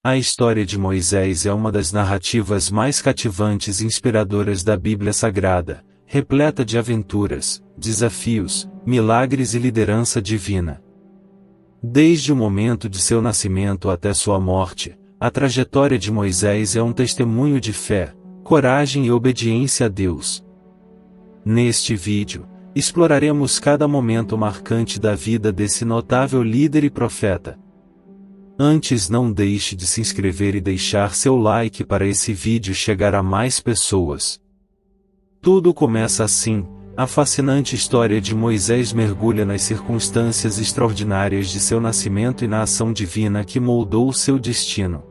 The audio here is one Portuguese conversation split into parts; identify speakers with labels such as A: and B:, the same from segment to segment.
A: A história de Moisés é uma das narrativas mais cativantes e inspiradoras da Bíblia Sagrada, repleta de aventuras, desafios, milagres e liderança divina. Desde o momento de seu nascimento até sua morte, a trajetória de Moisés é um testemunho de fé, coragem e obediência a Deus. Neste vídeo, exploraremos cada momento marcante da vida desse notável líder e profeta. Antes, não deixe de se inscrever e deixar seu like para esse vídeo chegar a mais pessoas. Tudo começa assim. A fascinante história de Moisés mergulha nas circunstâncias extraordinárias de seu nascimento e na ação divina que moldou seu destino.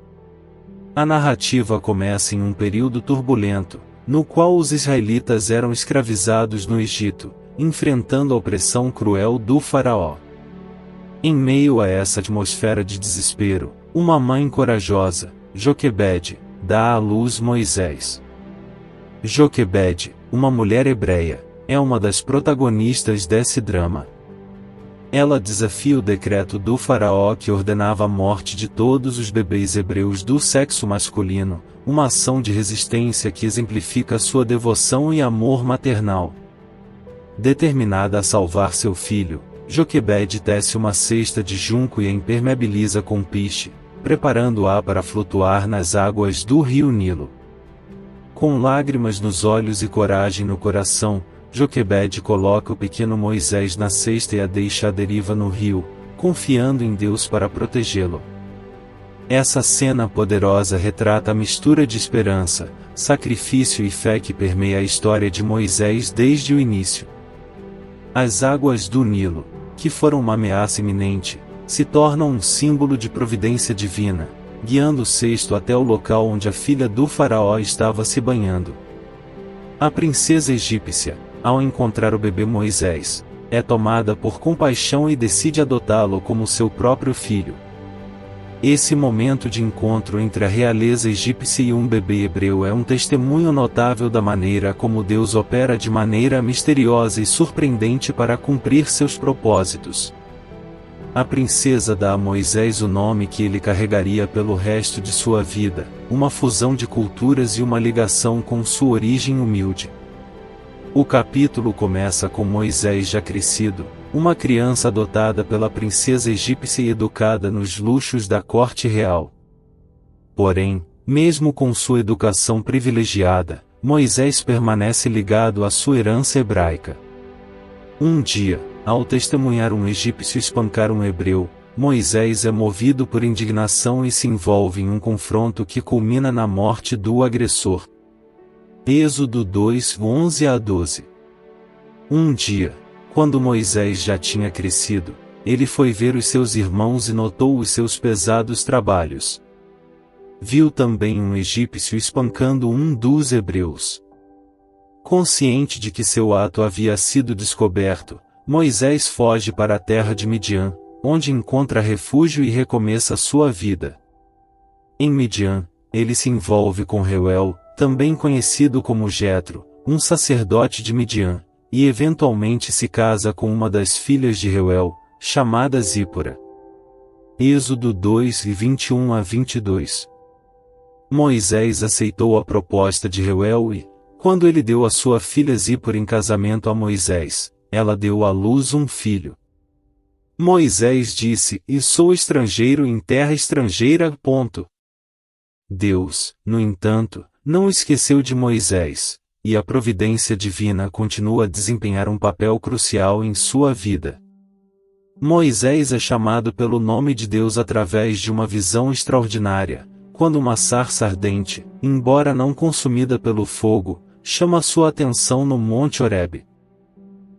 A: A narrativa começa em um período turbulento, no qual os israelitas eram escravizados no Egito, enfrentando a opressão cruel do faraó. Em meio a essa atmosfera de desespero, uma mãe corajosa, Joquebede, dá à luz Moisés. Joquebede, uma mulher hebreia, é uma das protagonistas desse drama. Ela desafia o decreto do faraó que ordenava a morte de todos os bebês hebreus do sexo masculino, uma ação de resistência que exemplifica sua devoção e amor maternal. Determinada a salvar seu filho, Joquebede tece uma cesta de junco e a impermeabiliza com piche, preparando-a para flutuar nas águas do rio Nilo. Com lágrimas nos olhos e coragem no coração, Joquebede coloca o pequeno Moisés na cesta e a deixa à deriva no rio, confiando em Deus para protegê-lo. Essa cena poderosa retrata a mistura de esperança, sacrifício e fé que permeia a história de Moisés desde o início. As águas do Nilo, que foram uma ameaça iminente, se tornam um símbolo de providência divina, guiando o cesto até o local onde a filha do faraó estava se banhando. A princesa egípcia, ao encontrar o bebê Moisés, é tomada por compaixão e decide adotá-lo como seu próprio filho. Esse momento de encontro entre a realeza egípcia e um bebê hebreu é um testemunho notável da maneira como Deus opera de maneira misteriosa e surpreendente para cumprir seus propósitos. A princesa dá a Moisés o nome que ele carregaria pelo resto de sua vida, uma fusão de culturas e uma ligação com sua origem humilde. O capítulo começa com Moisés já crescido, uma criança adotada pela princesa egípcia e educada nos luxos da corte real. Porém, mesmo com sua educação privilegiada, Moisés permanece ligado à sua herança hebraica. Um dia, ao testemunhar um egípcio espancar um hebreu, Moisés é movido por indignação e se envolve em um confronto que culmina na morte do agressor. Êxodo 2, 11 a 12. Um dia, quando Moisés já tinha crescido, ele foi ver os seus irmãos e notou os seus pesados trabalhos. Viu também um egípcio espancando um dos hebreus. Consciente de que seu ato havia sido descoberto, Moisés foge para a terra de Midian, onde encontra refúgio e recomeça sua vida. Em Midian, ele se envolve com Reuel, também conhecido como Jetro, um sacerdote de Midian, e eventualmente se casa com uma das filhas de Reuel, chamada Zípora. Êxodo 2, 21 a 22. Moisés aceitou a proposta de Reuel e, quando ele deu a sua filha Zípora em casamento a Moisés, ela deu à luz um filho. Moisés disse: "E sou estrangeiro em terra estrangeira". Deus, no entanto, não esqueceu de Moisés, e a providência divina continua a desempenhar um papel crucial em sua vida. Moisés é chamado pelo nome de Deus através de uma visão extraordinária, quando uma sarça ardente, embora não consumida pelo fogo, chama sua atenção no Monte Horebe.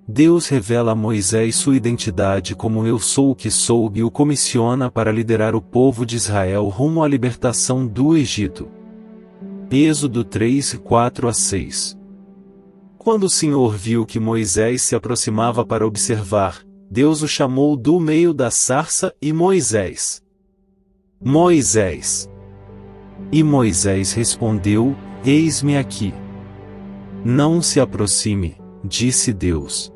A: Deus revela a Moisés sua identidade como "Eu sou o que sou" e o comissiona para liderar o povo de Israel rumo à libertação do Egito. Êxodo 3, 4 a 6. Quando o Senhor viu que Moisés se aproximava para observar, Deus o chamou do meio da sarça e Moisés. Moisés. E Moisés respondeu: "Eis-me aqui". "Não se aproxime", disse Deus.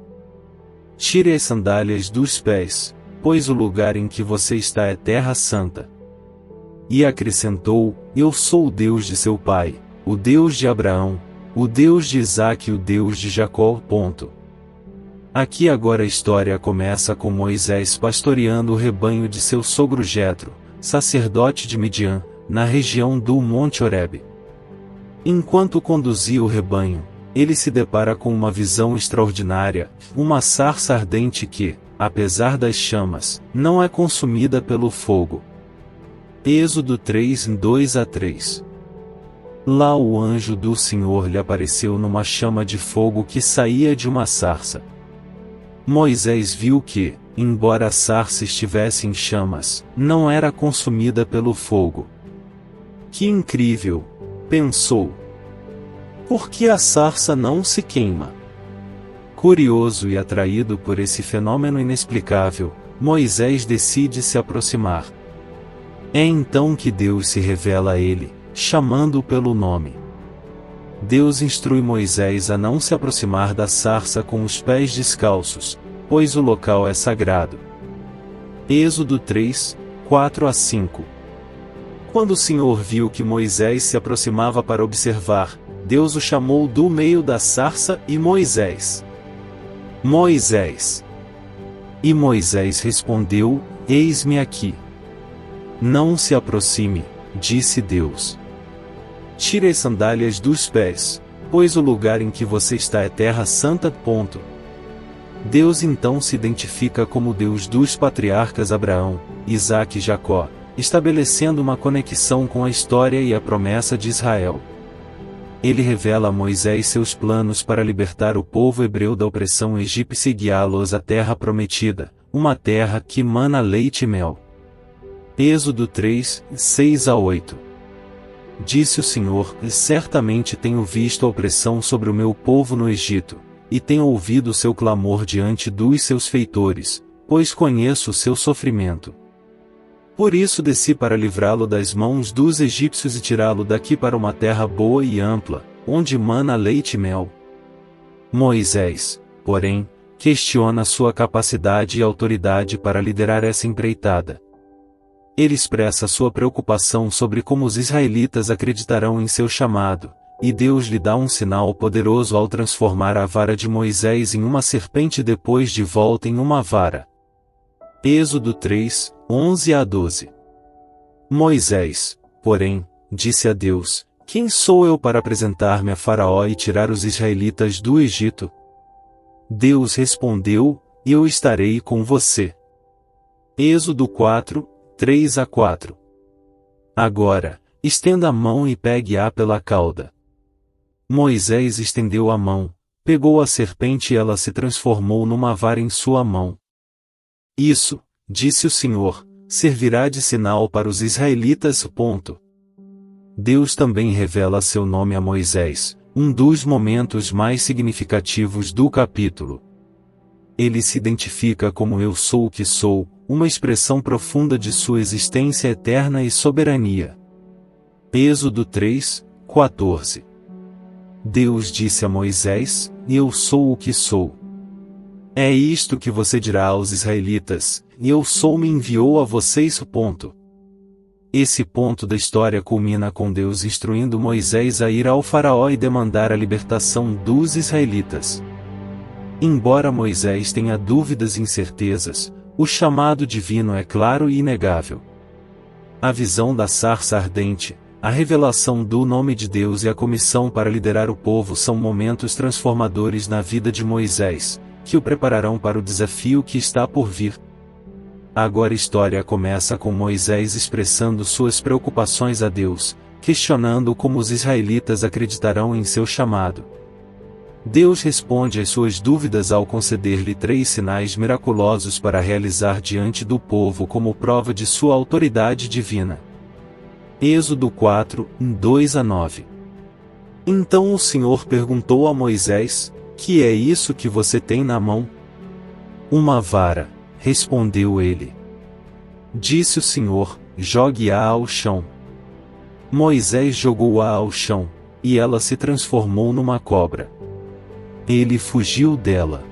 A: "Tire as sandálias dos pés, pois o lugar em que você está é terra santa". E acrescentou: Eu sou o Deus de seu pai, o Deus de Abraão, o Deus de Isaque e o Deus de Jacó. Aqui agora a história começa com Moisés pastoreando o rebanho de seu sogro Jetro, sacerdote de Midian, na região do Monte Horebe. Enquanto conduzia o rebanho, ele se depara com uma visão extraordinária, uma sarça ardente que, apesar das chamas, não é consumida pelo fogo. Êxodo 3, 2-3. Lá o anjo do Senhor lhe apareceu numa chama de fogo que saía de uma sarça. Moisés viu que, embora a sarça estivesse em chamas, não era consumida pelo fogo. Que incrível! Pensou. Por que a sarça não se queima? Curioso e atraído por esse fenômeno inexplicável, Moisés decide se aproximar. É então que Deus se revela a ele, chamando-o pelo nome. Deus instrui Moisés a não se aproximar da sarça com os pés descalços, pois o local é sagrado. Êxodo 3, 4-5. Quando o Senhor viu que Moisés se aproximava para observar, Deus o chamou do meio da sarça e Moisés. Moisés. E Moisés respondeu: Eis-me aqui. Não se aproxime, disse Deus. Tire as sandálias dos pés, pois o lugar em que você está é terra santa. Deus então se identifica como Deus dos patriarcas Abraão, Isaque e Jacó, estabelecendo uma conexão com a história e a promessa de Israel. Ele revela a Moisés seus planos para libertar o povo hebreu da opressão egípcia e guiá-los à terra prometida, uma terra que mana leite e mel. Êxodo 3, 6-8. Disse o Senhor: Certamente tenho visto a opressão sobre o meu povo no Egito, e tenho ouvido o seu clamor diante dos seus feitores, pois conheço o seu sofrimento. Por isso desci para livrá-lo das mãos dos egípcios e tirá-lo daqui para uma terra boa e ampla, onde mana leite e mel. Moisés, porém, questiona sua capacidade e autoridade para liderar essa empreitada. Ele expressa sua preocupação sobre como os israelitas acreditarão em seu chamado, e Deus lhe dá um sinal poderoso ao transformar a vara de Moisés em uma serpente e depois de volta em uma vara. Êxodo 3, 11-12. Moisés, porém, disse a Deus: Quem sou eu para apresentar-me a Faraó e tirar os israelitas do Egito? Deus respondeu: Eu estarei com você. Êxodo 4, 3-4. Agora, estenda a mão e pegue-a pela cauda. Moisés estendeu a mão, pegou a serpente e ela se transformou numa vara em sua mão. Isso, disse o Senhor, servirá de sinal para os israelitas. Deus também revela seu nome a Moisés, um dos momentos mais significativos do capítulo. Ele se identifica como Eu sou o que sou, uma expressão profunda de sua existência eterna e soberania. Êxodo 3, 14. Deus disse a Moisés: Eu sou o que sou. É isto que você dirá aos israelitas: Eu sou me enviou a vocês. Esse ponto da história culmina com Deus instruindo Moisés a ir ao Faraó e demandar a libertação dos israelitas. Embora Moisés tenha dúvidas e incertezas, o chamado divino é claro e inegável. A visão da sarça ardente, a revelação do nome de Deus e a comissão para liderar o povo são momentos transformadores na vida de Moisés, que o prepararão para o desafio que está por vir. Agora a história começa com Moisés expressando suas preocupações a Deus, questionando como os israelitas acreditarão em seu chamado. Deus responde às suas dúvidas ao conceder-lhe 3 sinais miraculosos para realizar diante do povo como prova de sua autoridade divina. Êxodo 4, 2-9. Então o Senhor perguntou a Moisés: Que é isso que você tem na mão? Uma vara, respondeu ele. Disse o Senhor: Jogue-a ao chão. Moisés jogou-a ao chão, e ela se transformou numa cobra. Ele fugiu dela.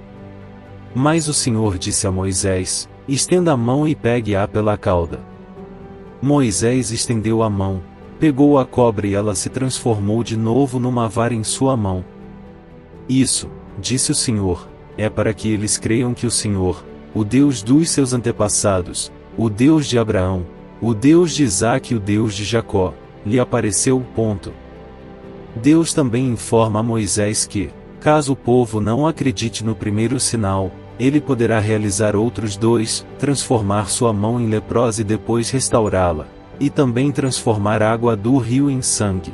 A: Mas o Senhor disse a Moisés: Estenda a mão e pegue-a pela cauda. Moisés estendeu a mão, pegou a cobra e ela se transformou de novo numa vara em sua mão. Isso, disse o Senhor, é para que eles creiam que o Senhor, o Deus dos seus antepassados, o Deus de Abraão, o Deus de Isaque e o Deus de Jacó, lhe apareceu. Deus também informa a Moisés que, caso o povo não acredite no primeiro sinal, ele poderá realizar outros dois, transformar sua mão em leprosa e depois restaurá-la, e também transformar a água do rio em sangue.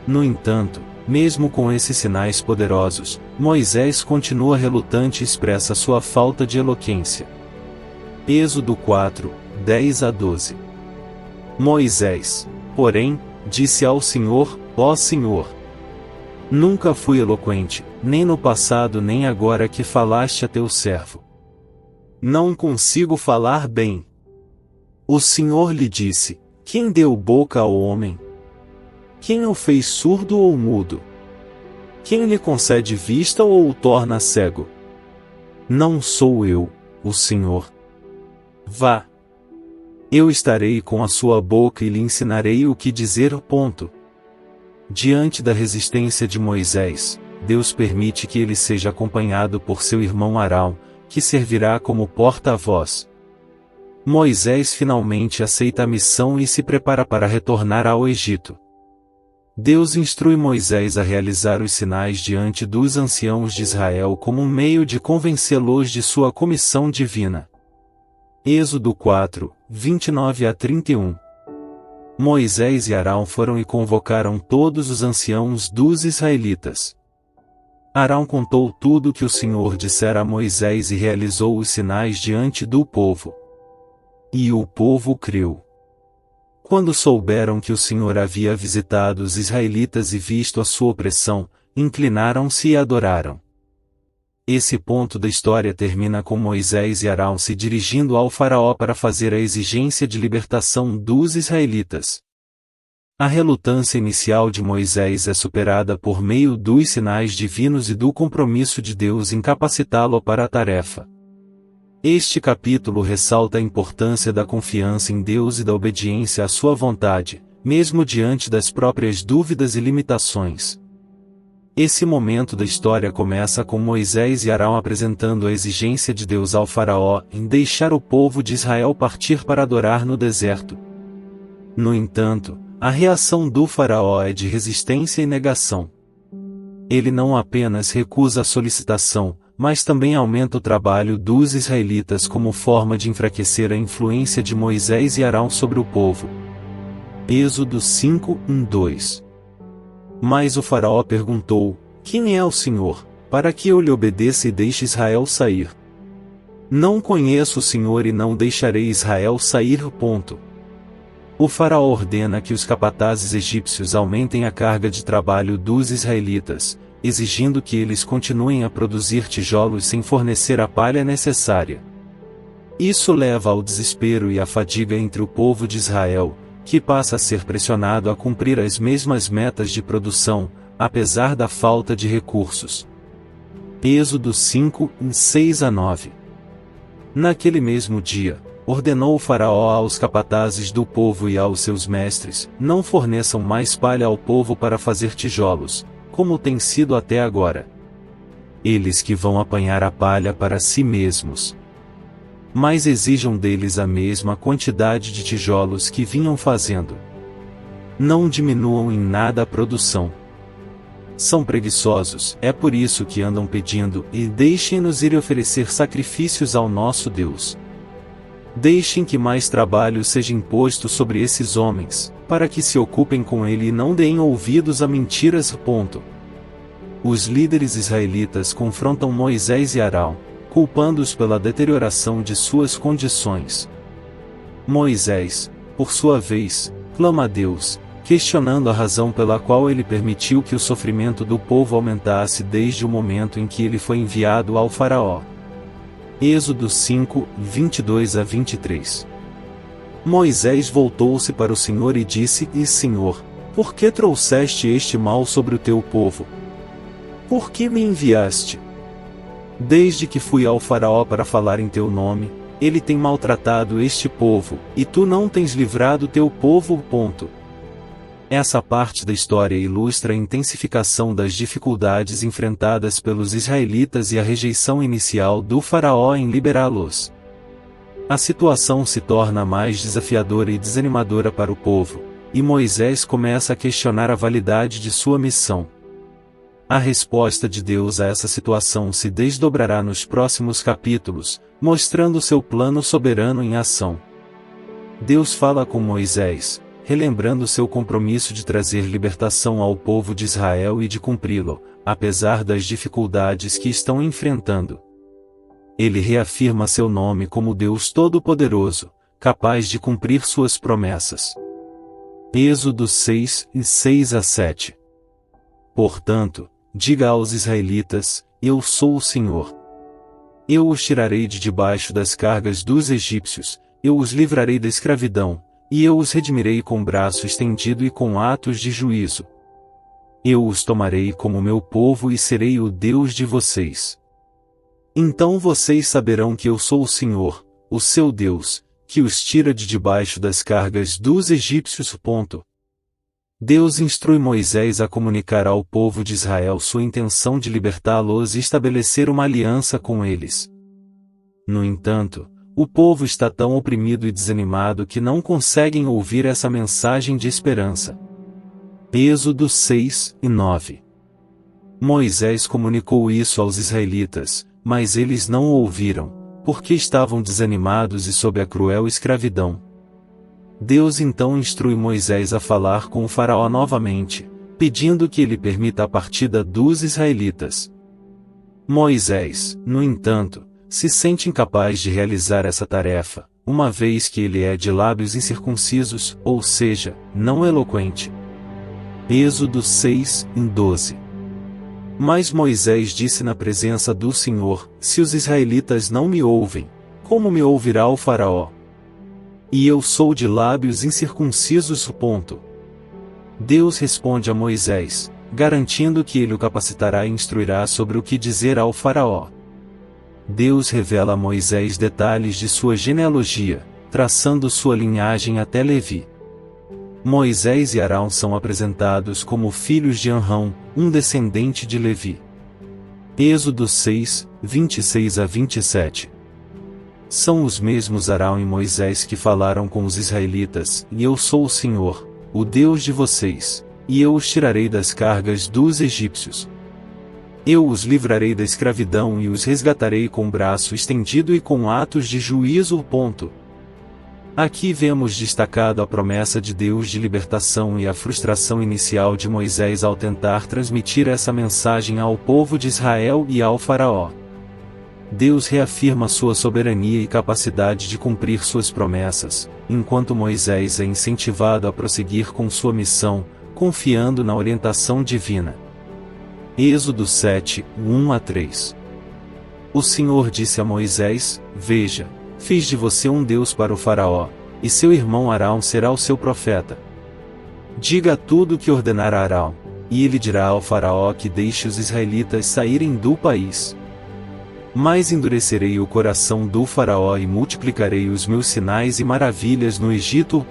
A: No entanto, mesmo com esses sinais poderosos, Moisés continua relutante e expressa sua falta de eloquência. Êxodo 4, 10 a 12. Moisés, porém, disse ao Senhor: ó Senhor, nunca fui eloquente, nem no passado nem agora que falaste a teu servo. Não consigo falar bem. O Senhor lhe disse: quem deu boca ao homem? Quem o fez surdo ou mudo? Quem lhe concede vista ou o torna cego? Não sou eu, o Senhor. Vá. Eu estarei com a sua boca e lhe ensinarei o que dizer. Diante da resistência de Moisés, Deus permite que ele seja acompanhado por seu irmão Arão, que servirá como porta-voz. Moisés finalmente aceita a missão e se prepara para retornar ao Egito. Deus instrui Moisés a realizar os sinais diante dos anciãos de Israel como um meio de convencê-los de sua comissão divina. Êxodo 4, 29 a 31. Moisés e Arão foram e convocaram todos os anciãos dos israelitas. Arão contou tudo o que o Senhor dissera a Moisés e realizou os sinais diante do povo. E o povo creu. Quando souberam que o Senhor havia visitado os israelitas e visto a sua opressão, inclinaram-se e adoraram. Esse ponto da história termina com Moisés e Arão se dirigindo ao faraó para fazer a exigência de libertação dos israelitas. A relutância inicial de Moisés é superada por meio dos sinais divinos e do compromisso de Deus em capacitá-lo para a tarefa. Este capítulo ressalta a importância da confiança em Deus e da obediência à sua vontade, mesmo diante das próprias dúvidas e limitações. Esse momento da história começa com Moisés e Arão apresentando a exigência de Deus ao faraó em deixar o povo de Israel partir para adorar no deserto. No entanto, a reação do faraó é de resistência e negação. Ele não apenas recusa a solicitação, mas também aumenta o trabalho dos israelitas como forma de enfraquecer a influência de Moisés e Arão sobre o povo. Êxodo 5, 1-2. Mas o faraó perguntou: quem é o Senhor, para que eu lhe obedeça e deixe Israel sair? Não conheço o Senhor e não deixarei Israel sair. O faraó ordena que os capatazes egípcios aumentem a carga de trabalho dos israelitas, exigindo que eles continuem a produzir tijolos sem fornecer a palha necessária. Isso leva ao desespero e à fadiga entre o povo de Israel, que passa a ser pressionado a cumprir as mesmas metas de produção, apesar da falta de recursos. Êxodo 5, 6-9. Naquele mesmo dia, ordenou o faraó aos capatazes do povo e aos seus mestres: não forneçam mais palha ao povo para fazer tijolos, como tem sido até agora. Eles que vão apanhar a palha para si mesmos. Mas exijam deles a mesma quantidade de tijolos que vinham fazendo. Não diminuam em nada a produção. São preguiçosos, é por isso que andam pedindo: e deixem-nos ir oferecer sacrifícios ao nosso Deus. Deixem que mais trabalho seja imposto sobre esses homens, para que se ocupem com ele e não deem ouvidos a mentiras. Os líderes israelitas confrontam Moisés e Arão, culpando-os pela deterioração de suas condições. Moisés, por sua vez, clama a Deus, questionando a razão pela qual ele permitiu que o sofrimento do povo aumentasse desde o momento em que ele foi enviado ao faraó. Êxodo 5, 22-23. Moisés voltou-se para o Senhor e disse: E Senhor, por que trouxeste este mal sobre o teu povo? Por que me enviaste? Desde que fui ao faraó para falar em teu nome, Ele tem maltratado este povo, e tu não tens livrado teu povo. Essa parte da história ilustra a intensificação das dificuldades enfrentadas pelos israelitas e a rejeição inicial do faraó em liberá-los. A situação se torna mais desafiadora e desanimadora para o povo, e Moisés começa a questionar a validade de sua missão. A resposta de Deus a essa situação se desdobrará nos próximos capítulos, mostrando seu plano soberano em ação. Deus fala com Moisés, relembrando seu compromisso de trazer libertação ao povo de Israel e de cumpri-lo, apesar das dificuldades que estão enfrentando. Ele reafirma seu nome como Deus Todo-Poderoso, capaz de cumprir suas promessas. Êxodo 6, 6-7. Portanto, diga aos israelitas: Eu sou o Senhor. Eu os tirarei de debaixo das cargas dos egípcios, eu os livrarei da escravidão, e eu os redimirei com braço estendido e com atos de juízo. Eu os tomarei como meu povo e serei o Deus de vocês. Então vocês saberão que eu sou o Senhor, o seu Deus, que os tira de debaixo das cargas dos egípcios. Deus instrui Moisés a comunicar ao povo de Israel sua intenção de libertá-los e estabelecer uma aliança com eles. No entanto, o povo está tão oprimido e desanimado que não conseguem ouvir essa mensagem de esperança. Êxodo 6, 9. Moisés comunicou isso aos israelitas, mas eles não o ouviram, porque estavam desanimados e sob a cruel escravidão. Deus então instrui Moisés a falar com o faraó novamente, pedindo que ele permita a partida dos israelitas. Moisés, no entanto, se sente incapaz de realizar essa tarefa, uma vez que ele é de lábios incircuncisos, ou seja, não eloquente. Êxodo 6, 12. Mas Moisés disse na presença do Senhor: Se os israelitas não me ouvem, como me ouvirá o faraó? E eu sou de lábios incircuncisos. Deus responde a Moisés, garantindo que ele o capacitará e instruirá sobre o que dizer ao faraó. Deus revela a Moisés detalhes de sua genealogia, traçando sua linhagem até Levi. Moisés e Arão são apresentados como filhos de Anrão, um descendente de Levi. Êxodo 6, 26-27. São os mesmos Arão e Moisés que falaram com os israelitas: E eu sou o Senhor, o Deus de vocês, e eu os tirarei das cargas dos egípcios. Eu os livrarei da escravidão e os resgatarei com braço estendido e com atos de juízo. Aqui vemos destacado a promessa de Deus de libertação e a frustração inicial de Moisés ao tentar transmitir essa mensagem ao povo de Israel e ao faraó. Deus reafirma sua soberania e capacidade de cumprir suas promessas, enquanto Moisés é incentivado a prosseguir com sua missão, confiando na orientação divina. Êxodo 7, 1-3. O Senhor disse a Moisés: Veja, fiz de você um Deus para o faraó, e seu irmão Arão será o seu profeta. Diga tudo o que ordenar a Arão, e ele dirá ao faraó que deixe os israelitas saírem do país. Mas endurecerei o coração do faraó e multiplicarei os meus sinais e maravilhas no Egito.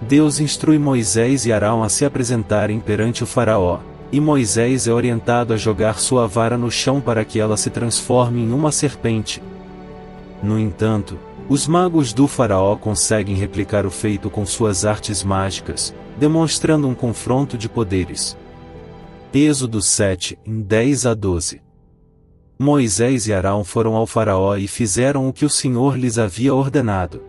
A: Deus instrui Moisés e Arão a se apresentarem perante o faraó, e Moisés é orientado a jogar sua vara no chão para que ela se transforme em uma serpente. No entanto, os magos do faraó conseguem replicar o feito com suas artes mágicas, demonstrando um confronto de poderes. Êxodo 7, 10-12. Moisés e Arão foram ao faraó e fizeram o que o Senhor lhes havia ordenado.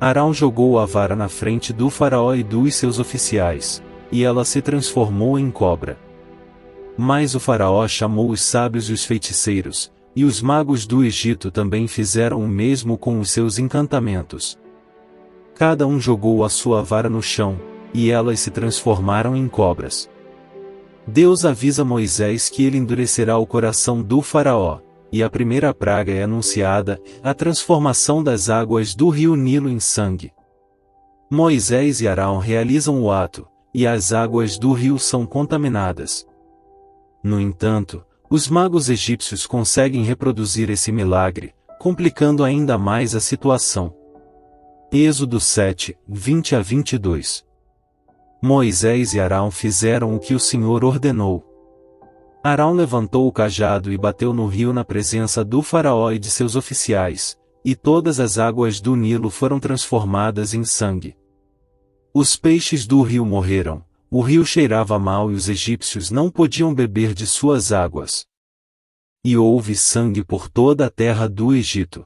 A: Arão jogou a vara na frente do faraó e dos seus oficiais, e ela se transformou em cobra. Mas o faraó chamou os sábios e os feiticeiros, e os magos do Egito também fizeram o mesmo com os seus encantamentos. Cada um jogou a sua vara no chão, e elas se transformaram em cobras. Deus avisa Moisés que ele endurecerá o coração do faraó, e a primeira praga é anunciada, a transformação das águas do rio Nilo em sangue. Moisés e Arão realizam o ato, e as águas do rio são contaminadas. No entanto, os magos egípcios conseguem reproduzir esse milagre, complicando ainda mais a situação. Êxodo 7, 20 a 22. Moisés e Arão fizeram o que o Senhor ordenou. Arão levantou o cajado e bateu no rio na presença do faraó e de seus oficiais, e todas as águas do Nilo foram transformadas em sangue. Os peixes do rio morreram, o rio cheirava mal e os egípcios não podiam beber de suas águas. E houve sangue por toda a terra do Egito.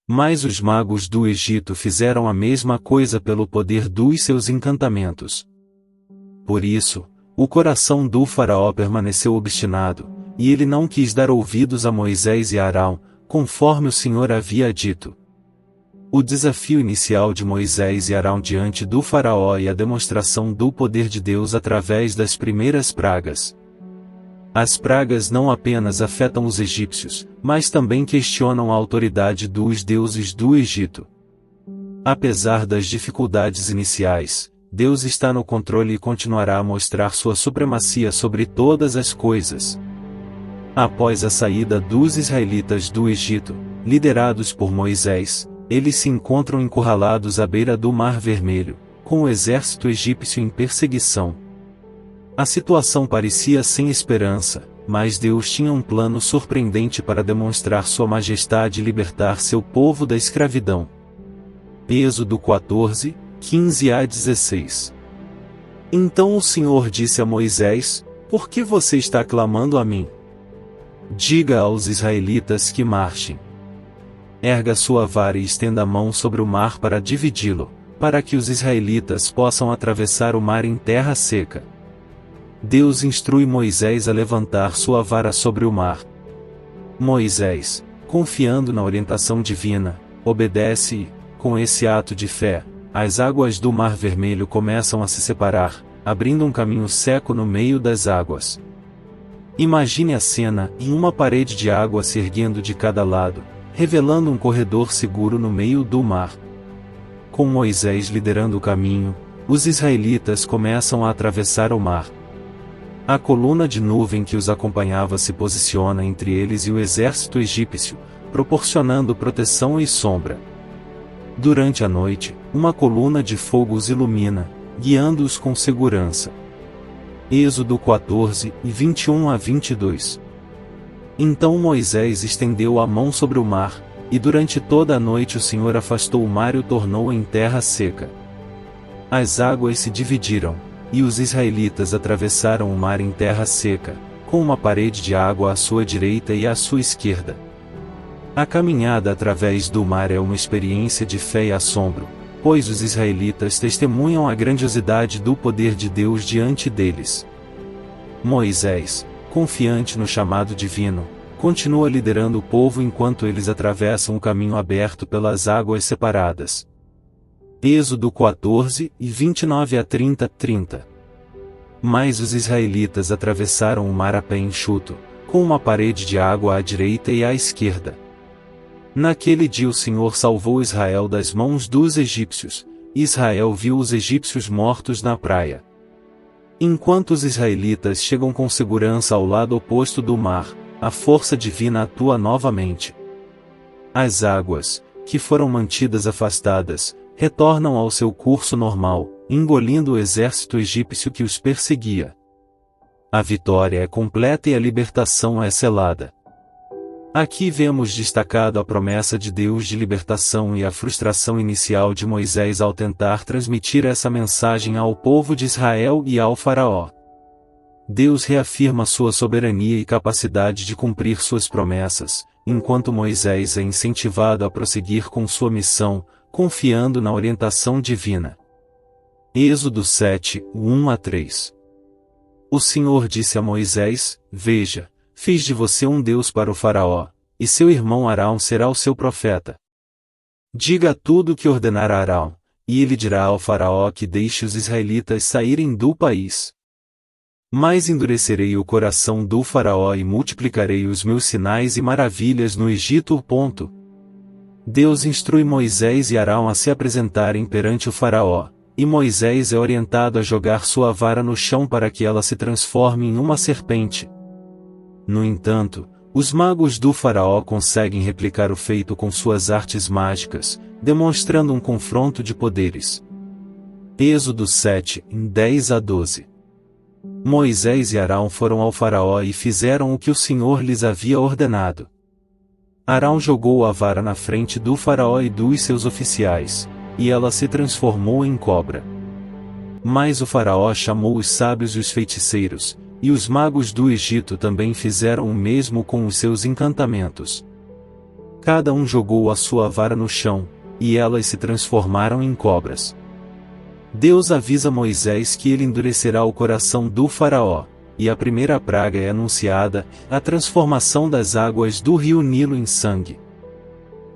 A: Mas os magos do Egito fizeram a mesma coisa pelo poder dos seus encantamentos. Por isso, o coração do faraó permaneceu obstinado, e ele não quis dar ouvidos a Moisés e Arão, conforme o Senhor havia dito. O desafio inicial de Moisés e Arão diante do faraó e a demonstração do poder de Deus através das primeiras pragas. As pragas não apenas afetam os egípcios, mas também questionam a autoridade dos deuses do Egito. Apesar das dificuldades iniciais, Deus está no controle e continuará a mostrar sua supremacia sobre todas as coisas. Após a saída dos israelitas do Egito, liderados por Moisés, eles se encontram encurralados à beira do Mar Vermelho, com o exército egípcio em perseguição. A situação parecia sem esperança, mas Deus tinha um plano surpreendente para demonstrar sua majestade e libertar seu povo da escravidão. Êxodo 14, 15 a 16. Então o Senhor disse a Moisés: Por que você está clamando a mim? Diga aos israelitas que marchem. Erga sua vara e estenda a mão sobre o mar para dividi-lo, para que os israelitas possam atravessar o mar em terra seca. Deus instrui Moisés a levantar sua vara sobre o mar. Moisés, confiando na orientação divina, obedece e, com esse ato de fé, as águas do Mar Vermelho começam a se separar, abrindo um caminho seco no meio das águas. Imagine a cena, em uma parede de água se erguendo de cada lado, revelando um corredor seguro no meio do mar. Com Moisés liderando o caminho, os israelitas começam a atravessar o mar. A coluna de nuvem que os acompanhava se posiciona entre eles e o exército egípcio, proporcionando proteção e sombra. Durante a noite, uma coluna de fogo os ilumina, guiando-os com segurança. Êxodo 14, 21 a 22. Então Moisés estendeu a mão sobre o mar, e durante toda a noite o Senhor afastou o mar e o tornou em terra seca. As águas se dividiram, e os israelitas atravessaram o mar em terra seca, com uma parede de água à sua direita e à sua esquerda. A caminhada através do mar é uma experiência de fé e assombro, pois os israelitas testemunham a grandiosidade do poder de Deus diante deles. Moisés, confiante no chamado divino, continua liderando o povo enquanto eles atravessam o caminho aberto pelas águas separadas. Êxodo 14, 29 a 30. Mas os israelitas atravessaram o mar a pé enxuto, com uma parede de água à direita e à esquerda. Naquele dia o Senhor salvou Israel das mãos dos egípcios, e Israel viu os egípcios mortos na praia. Enquanto os israelitas chegam com segurança ao lado oposto do mar, a força divina atua novamente. As águas, que foram mantidas afastadas, retornam ao seu curso normal, engolindo o exército egípcio que os perseguia. A vitória é completa e a libertação é selada. Aqui vemos destacado a promessa de Deus de libertação e a frustração inicial de Moisés ao tentar transmitir essa mensagem ao povo de Israel e ao faraó. Deus reafirma sua soberania e capacidade de cumprir suas promessas, enquanto Moisés é incentivado a prosseguir com sua missão, confiando na orientação divina. Êxodo 7, 1 a 3. O Senhor disse a Moisés: Veja, fiz de você um Deus para o faraó, e seu irmão Arão será o seu profeta. Diga tudo o que ordenar a Arão, e ele dirá ao faraó que deixe os israelitas saírem do país. Mas endurecerei o coração do faraó e multiplicarei os meus sinais e maravilhas no Egito. Deus instrui Moisés e Arão a se apresentarem perante o faraó, e Moisés é orientado a jogar sua vara no chão para que ela se transforme em uma serpente. No entanto, Os magos do faraó conseguem replicar o feito com suas artes mágicas, demonstrando um confronto de poderes. Êxodo 7, 10-12. Moisés e Arão foram ao faraó e fizeram o que o Senhor lhes havia ordenado. Arão jogou a vara na frente do faraó e dos seus oficiais, e ela se transformou em cobra. Mas o faraó chamou os sábios e os feiticeiros, e os magos do Egito também fizeram o mesmo com os seus encantamentos. Cada um jogou a sua vara no chão, e elas se transformaram em cobras. Deus avisa Moisés que ele endurecerá o coração do faraó, e a primeira praga é anunciada, a transformação das águas do rio Nilo em sangue.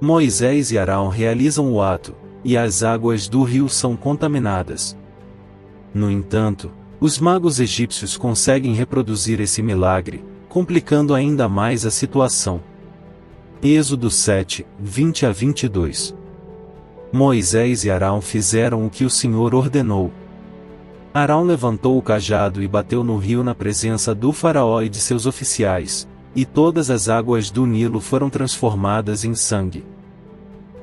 A: Moisés e Arão realizam o ato, e as águas do rio são contaminadas. No entanto, os magos egípcios conseguem reproduzir esse milagre, complicando ainda mais a situação. Êxodo 7, 20-22. Moisés e Arão fizeram o que o Senhor ordenou. Arão levantou o cajado e bateu no rio na presença do faraó e de seus oficiais, e todas as águas do Nilo foram transformadas em sangue.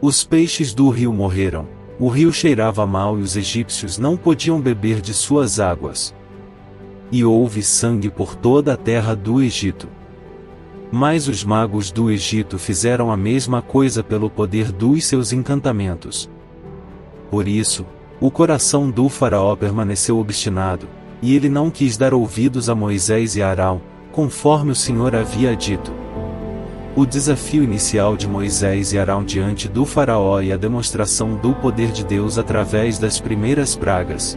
A: Os peixes do rio morreram, o rio cheirava mal e os egípcios não podiam beber de suas águas. E houve sangue por toda a terra do Egito. Mas os magos do Egito fizeram a mesma coisa pelo poder dos seus encantamentos. Por isso, o coração do faraó permaneceu obstinado, e ele não quis dar ouvidos a Moisés e Arão, conforme o Senhor havia dito. O desafio inicial de Moisés e Arão diante do faraó e a demonstração do poder de Deus através das primeiras pragas.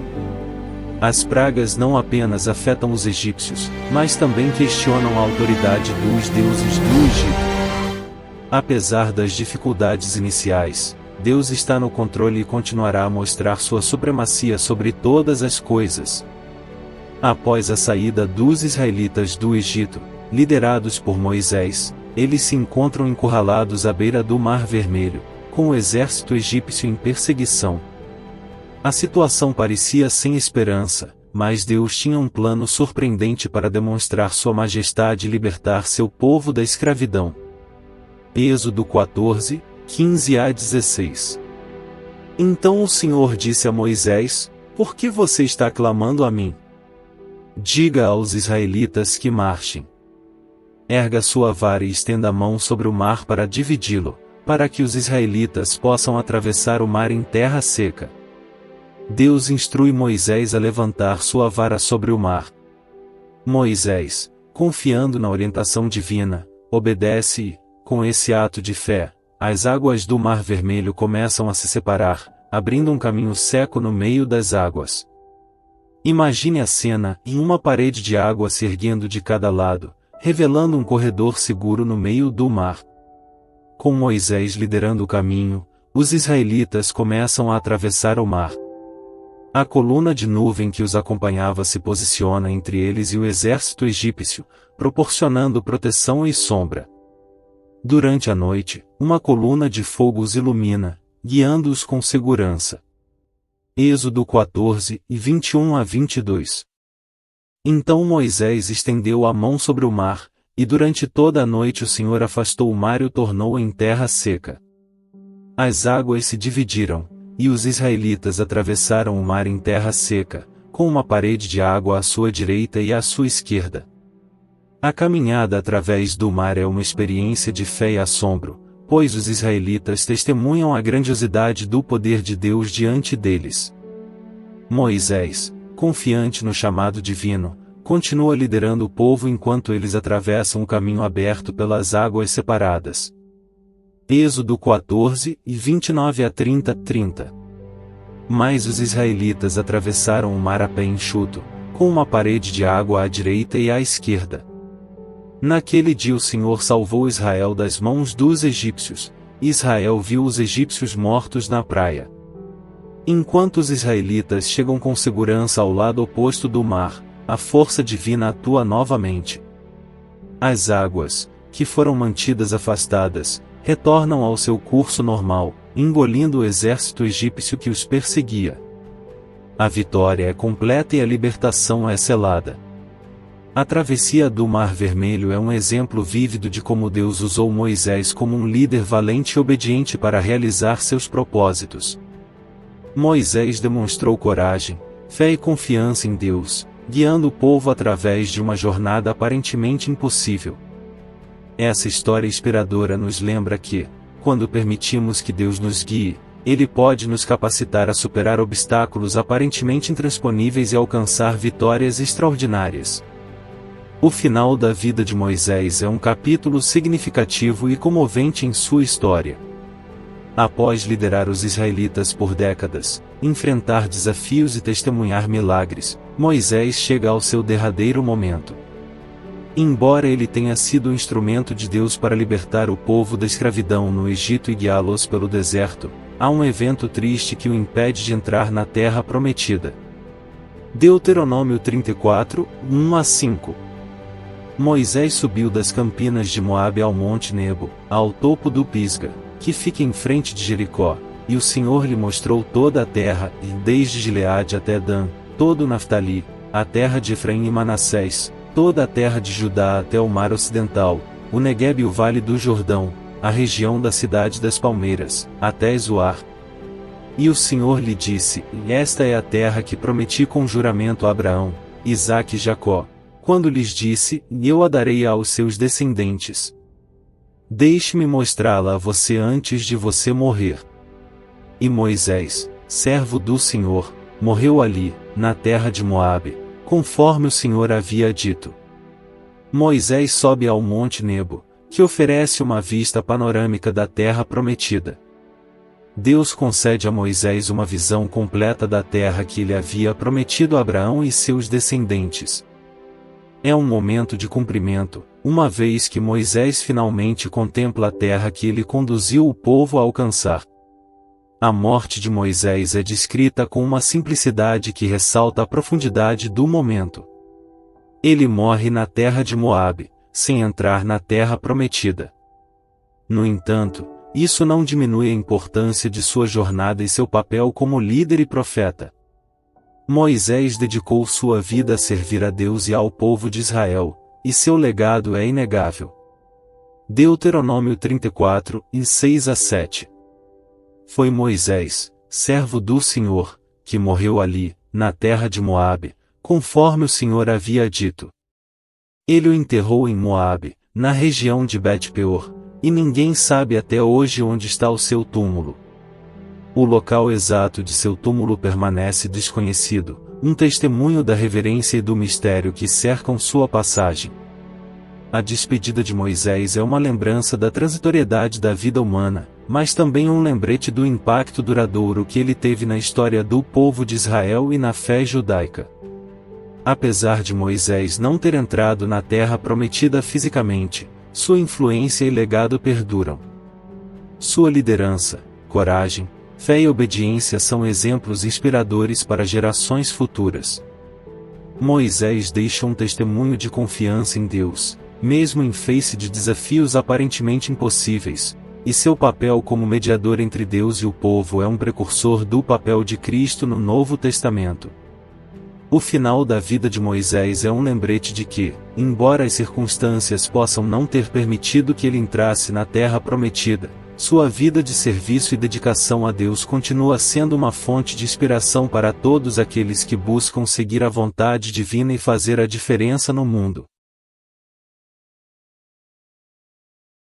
A: As pragas não apenas afetam os egípcios, mas também questionam a autoridade dos deuses do Egito. Apesar das dificuldades iniciais, Deus está no controle e continuará a mostrar sua supremacia sobre todas as coisas. Após a saída dos israelitas do Egito, liderados por Moisés, eles se encontram encurralados à beira do Mar Vermelho, com o exército egípcio em perseguição. A situação parecia sem esperança, mas Deus tinha um plano surpreendente para demonstrar sua majestade e libertar seu povo da escravidão. Êxodo 14, 15-16. Então o Senhor disse a Moisés: Por que você está clamando a mim? Diga aos israelitas que marchem. Erga sua vara e estenda a mão sobre o mar para dividi-lo, para que os israelitas possam atravessar o mar em terra seca. Deus instrui Moisés a levantar sua vara sobre o mar. Moisés, confiando na orientação divina, obedece e, com esse ato de fé, as águas do Mar Vermelho começam a se separar, abrindo um caminho seco no meio das águas. Imagine a cena, em uma parede de água se erguendo de cada lado, revelando um corredor seguro no meio do mar. Com Moisés liderando o caminho, os israelitas começam a atravessar o mar. A coluna de nuvem que os acompanhava se posiciona entre eles e o exército egípcio, proporcionando proteção e sombra. Durante a noite, uma coluna de fogo os ilumina, guiando-os com segurança. Êxodo 14, 21-22. Então Moisés estendeu a mão sobre o mar, e durante toda a noite o Senhor afastou o mar e o tornou em terra seca. As águas se dividiram, e os israelitas atravessaram o mar em terra seca, com uma parede de água à sua direita e à sua esquerda. A caminhada através do mar é uma experiência de fé e assombro, pois os israelitas testemunham a grandiosidade do poder de Deus diante deles. Moisés, confiante no chamado divino, continua liderando o povo enquanto eles atravessam o caminho aberto pelas águas separadas. Êxodo 14, 29-30. Mas os israelitas atravessaram o mar a pé enxuto, com uma parede de água à direita e à esquerda. Naquele dia o Senhor salvou Israel das mãos dos egípcios, e Israel viu os egípcios mortos na praia. Enquanto os israelitas chegam com segurança ao lado oposto do mar, a força divina atua novamente. As águas, que foram mantidas afastadas, retornam ao seu curso normal, engolindo o exército egípcio que os perseguia. A vitória é completa e a libertação é selada. A travessia do Mar Vermelho é um exemplo vívido de como Deus usou Moisés como um líder valente e obediente para realizar seus propósitos. Moisés demonstrou coragem, fé e confiança em Deus, guiando o povo através de uma jornada aparentemente impossível. Essa história inspiradora nos lembra que, quando permitimos que Deus nos guie, Ele pode nos capacitar a superar obstáculos aparentemente intransponíveis e alcançar vitórias extraordinárias. O final da vida de Moisés é um capítulo significativo e comovente em sua história. Após liderar os israelitas por décadas, enfrentar desafios e testemunhar milagres, Moisés chega ao seu derradeiro momento. Embora ele tenha sido um instrumento de Deus para libertar o povo da escravidão no Egito e guiá-los pelo deserto, há um evento triste que o impede de entrar na terra prometida. Deuteronômio 34, 1-5. Moisés subiu das campinas de Moabe ao Monte Nebo, ao topo do Pisga, que fica em frente de Jericó, e o Senhor lhe mostrou toda a terra, e desde Gileade até Dan, todo o Naftali, a terra de Efraim e Manassés, toda a terra de Judá até o mar ocidental, o Neguebe e o vale do Jordão, a região da cidade das palmeiras, até Zoar. E o Senhor lhe disse: Esta é a terra que prometi com juramento a Abraão, Isaque e Jacó, quando lhes disse: Eu a darei aos seus descendentes. Deixe-me mostrá-la a você antes de você morrer. E Moisés, servo do Senhor, morreu ali, na terra de Moabe, conforme o Senhor havia dito. Moisés sobe ao Monte Nebo, que oferece uma vista panorâmica da terra prometida. Deus concede a Moisés uma visão completa da terra que ele havia prometido a Abraão e seus descendentes. É um momento de cumprimento, uma vez que Moisés finalmente contempla a terra que ele conduziu o povo a alcançar. A morte de Moisés é descrita com uma simplicidade que ressalta a profundidade do momento. Ele morre na terra de Moabe, sem entrar na terra prometida. No entanto, isso não diminui a importância de sua jornada e seu papel como líder e profeta. Moisés dedicou sua vida a servir a Deus e ao povo de Israel, e seu legado é inegável. Deuteronômio 34, 6-7. Foi Moisés, servo do Senhor, que morreu ali, na terra de Moabe, conforme o Senhor havia dito. Ele o enterrou em Moabe, na região de Bet-peor, e ninguém sabe até hoje onde está o seu túmulo. O local exato de seu túmulo permanece desconhecido, um testemunho da reverência e do mistério que cercam sua passagem. A despedida de Moisés é uma lembrança da transitoriedade da vida humana, mas também um lembrete do impacto duradouro que ele teve na história do povo de Israel e na fé judaica. Apesar de Moisés não ter entrado na terra prometida fisicamente, sua influência e legado perduram. Sua liderança, coragem, fé e obediência são exemplos inspiradores para gerações futuras. Moisés deixa um testemunho de confiança em Deus, mesmo em face de desafios aparentemente impossíveis, e seu papel como mediador entre Deus e o povo é um precursor do papel de Cristo no Novo Testamento. O final da vida de Moisés é um lembrete de que, embora as circunstâncias possam não ter permitido que ele entrasse na terra prometida, sua vida de serviço e dedicação a Deus continua sendo uma fonte de inspiração para todos aqueles que buscam seguir a vontade divina e fazer a diferença no mundo.